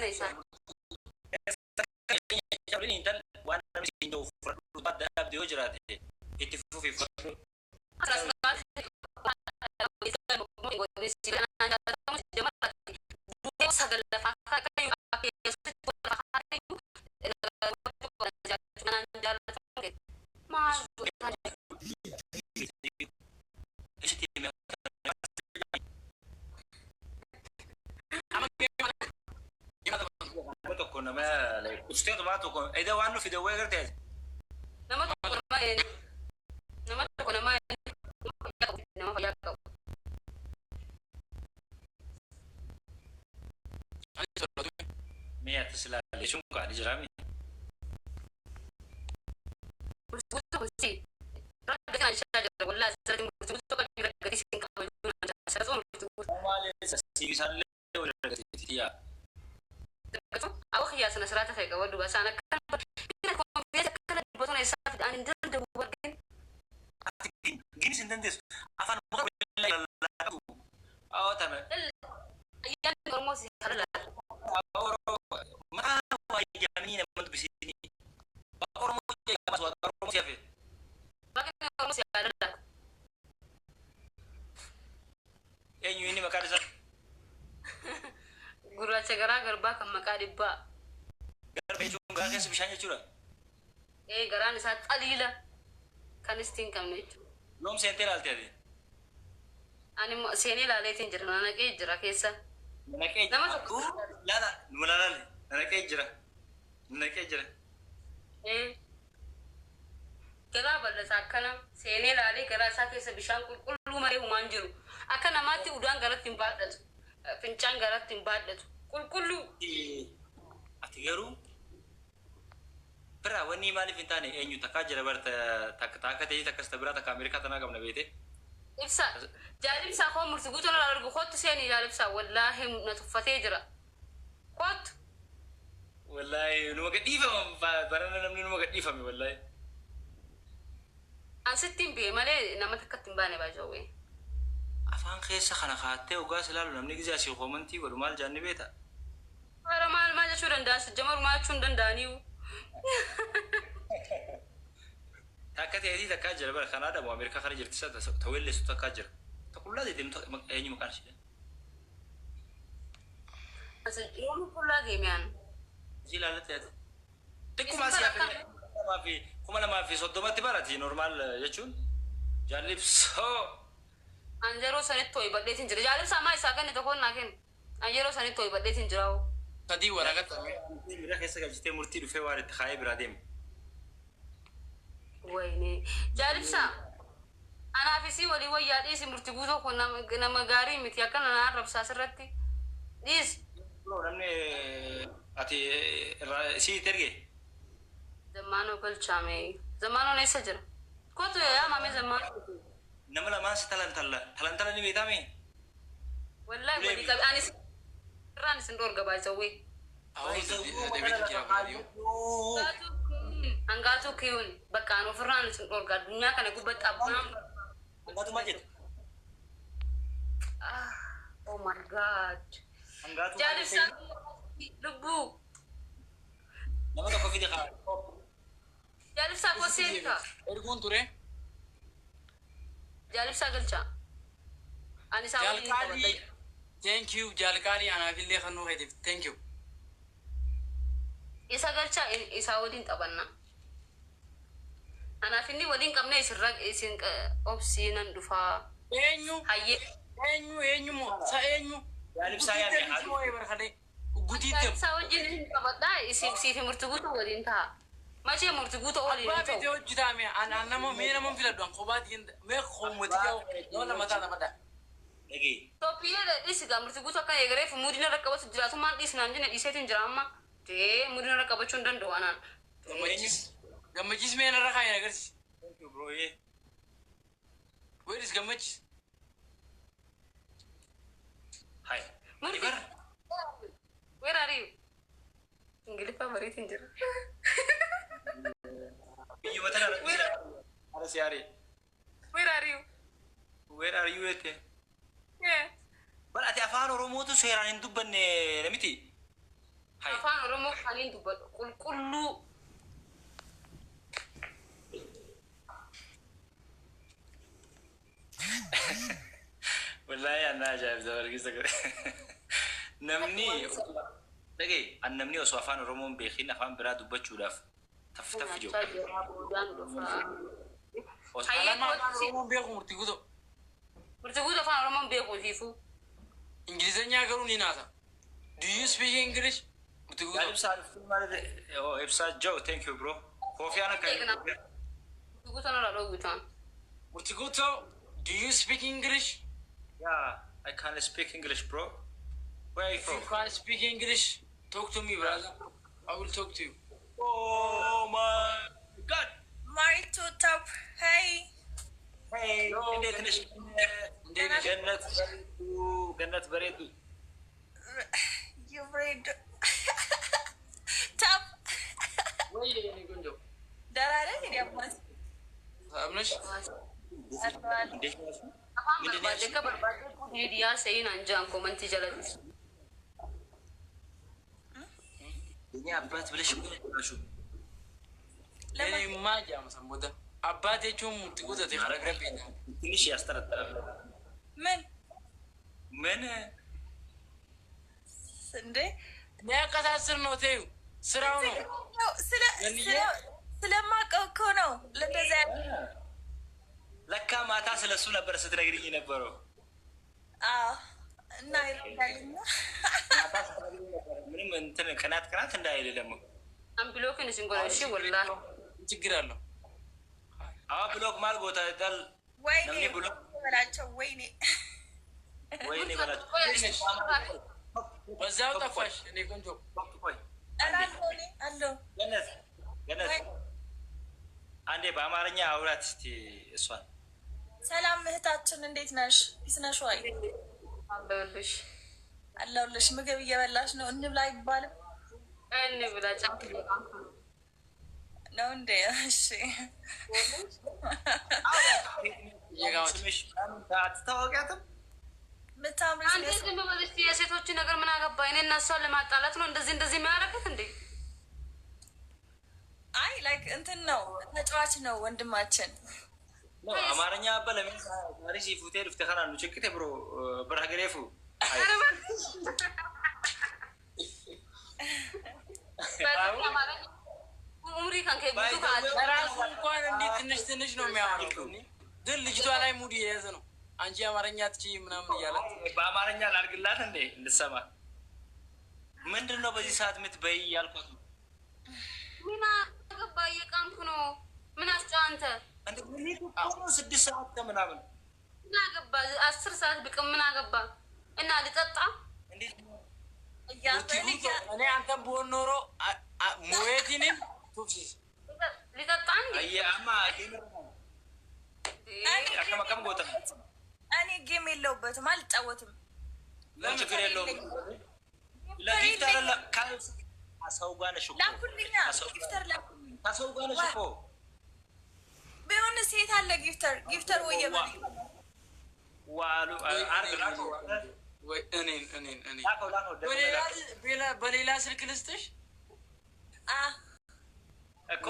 mana isa Ini intan wana misi indo furadu pada abdi ujrat itifu fi furadu Usted tomato con ed vanno fi devo guardare nama to nama nama ya ka mia tesla le shunka di jarami butuh sih rada kan shaja wallahi sai butuh ka kira gadi sin ka bajuna sai zo butuh male si san le wala tiya أو خياس نسرات خيك أول بس أنا كان كنا كونفيس كنا بطلنا يسافد أنا ندرد وبرجين جيني سندندس أفان مقابل لا أو تمام أيام برموس هلا أو ما هو يجامنين من بسيني أو مرموس يا مسواد مرموس يا في لكن برموس هلا أي يوني مكارسة gurra cegara garba kan makadi ba garba itu garga sebisanya cura garan sa qalila kan istin kam ne lom sentel altadi ani mo seni la letin jira na ke jira kesa nake nama la la mulala nake jira gara balla sakana seni la le gara sa kesa bishan kullu mare humanjiru akana mati udan garatin badal fincan garatin badal kullu atigaru Pera wani mali fintane enyu takajira barta takate takastabira ta Amerika tanaga mnabete ibsa jarib sa ko mursuguto na largo khot seni jarib sa wallahi natufate jira khot wallahi no magadifa barana namni no magadifa mi wallahi an sittin be male na matakatin bane ba jawe afan khesa khana khate uga salalu namni giza si khomanti wal mal janibeta ara mal ma jashuran das jamar ma chundan daniu تاكتي هذه تكاجر بقى كندا وامريكا خارج ارتساد تولي سو تكاجر تقول لا دي اي مكان شيء بس يوم كلها جيميان زي لا تات تكو ما في كما ما في صدمات بارتي نورمال يجون جالب سو انجرو سنه توي بدي تنجر جالب سما يساكن تكون لكن انجرو سنه توي بدي تنجراو تدي ورقه تمام رخصه جتي مرتي في وارد خايب رادم ويني جالبسا انا في سي ولي ويا ديس مرتبوتو كنا مغاري متي كان انا عرب ساسرتي ديس لو رمني اتي سي ترجي زمانو كل شامي زمانو ني سجر كوتو يا مامي زمان نملا ما ستلن تلا ني بيتامي والله ودي كان اني ران سندور غبا زوي Angatu kiun bakano ferran sun orga dunya kana gubat abam angatu majid oh my god angatu jadi sa lubu nama to kofi dekha jadi sa ko senta ergun ture jadi sa galcha ani sa wali thank you jalkali ana fille khanu hedif thank you isa galcha isa wadin tabanna ana finni wadin kamne israg isin opsinan dufa enyu haye enyu mo sa enyu yani saya ne hadu barkhade gudidem sa wajin tabada isim si murtuguto wadin ta machi murtuguto wadin ba be jo jidame ana namo me namo fila don ko badin me khomoti jaw dole mata da mata lagi to piere isiga murtuguto ka egre fu mudina rakabatu jiratu man disnan jine isetin jirama te mudina rakabachun dan doanan Gamajis me na rakay na guys. Thank you bro. Where is Gamaj? Hi. Ibar. Where are you? Enggak pa maritin jero. You mata na. Ara si Ari. Where are you? Where are you ete? Yeah. Bal ati afaan Oromoo tu seeraan hin dubbanne namiti. afaan oromoo kaniin dubbadhu qulqulluu wallahi ana ajaa'ib zabargisa namni dhagee an namni osoo afaan oromoon beekin afaan biraa dubbachuudhaaf taftaf jiru murtiguutu afaan oromoon beeku siifu ingilizኛ ሀገሩን ይናታ do you speak english ibsaa thank you bro kofiana murtiguuto do you speak english yeah I can speak english bro where are you from? You can speak english talk to me brother I will talk to you oh my god my to top hey እንዴት ነሽ ገነት በሬቱ you read top ወይ የኔ ቆንጆ ደህና ነህ እንዴ አባስ አምነሽ እንዴት ነሽ afaan barbaade ka barbaade miidiyaa seeyin anjaan komantii jalatti የኔ አባት ብለሽ ነው ለኔማ ጃምሰን ቦደ አባቴቹም ትጉዘት ይረግረብኝ ትንሽ ያስተረጠረ ምን እንዴ ያቀሳስር ነው ተዩ ስራው ነው ስለማውቀው እኮ ነው ለእንደዛ ለካ ማታ ስለሱ ነበር ስትነግሪኝ ነበረው እና ይረዳልና ምንም እንትን ቀናት እንዳይል ደግሞ አምብሎክን ሲንጎላሽ ወላሂ ችግር አለው ብሎክ ማል ቦታ ይጣል ወይኔ በላቸው ወይኔ በላቸው በዛው ጠፋሽ እኔ ቆንጆ አሎ ገነት አንዴ በአማርኛ አውራት እስቲ እሷን ሰላም እህታችን እንዴት ነሽ ቢስነሽ ወይ አለሁልሽ ምግብ እየበላሽ ነው እንብላ አይባልም እንብላ ጫፍ ነው እንዴ እሺ አትታወቂያትም አንተ ዝም በል እስኪ የሴቶች ነገር ምን አገባኝ እኔ እና እሷን ለማጣላት ነው እንደዚህ የሚያደርጉት እንዴ አይ ላይክ እንትን ነው ተጫዋች ነው ወንድማችን ነው አማርኛ በለምን ታሪሲ ፉቴል ፍተኸናሉ ጭቅቴ ብሮ ብራገሬፉ ኡምሪ ካንከ ብዙ ራሱ እንኳን እንዴት ትንሽ ነው የሚያወራው ግን ልጅቷ ላይ ሙድ የያዘ ነው አንቺ አማርኛ ትችይ ምናምን እያለት በአማርኛ ላድርግላት እንዴ እንድሰማ ምንድነው በዚህ ሰዓት የምትበይ ያልኳት ምን አገባ የቃምኩ ነው ምን አስጫ አንተ እንዴ 6 ሰዓት ከምናምን ምን አገባ 10 ሰዓት ብቅም ምን አገባ እና ልጠጣ እንዴ እኔ አንተም ብሆን ኖሮ ሙዌቲንም ቱፍሲስ ልጠጣ እንዴ አያማ አከማከም ጎታ እኔ ጌም የለውበትም አልጫወትም ችግር የለውም ለጊፍተር ከሰው ጋር ነሽ እኮ ላኩልኛ ጊፍተር ላኩልኝ ከሰው ጋር ነሽ እኮ ቢሆን ሴት አለ ጊፍተር ወይ በል ዋሉ አርግ ወይ እኔን በሌላ ስልክ ልስጥሽ እኮ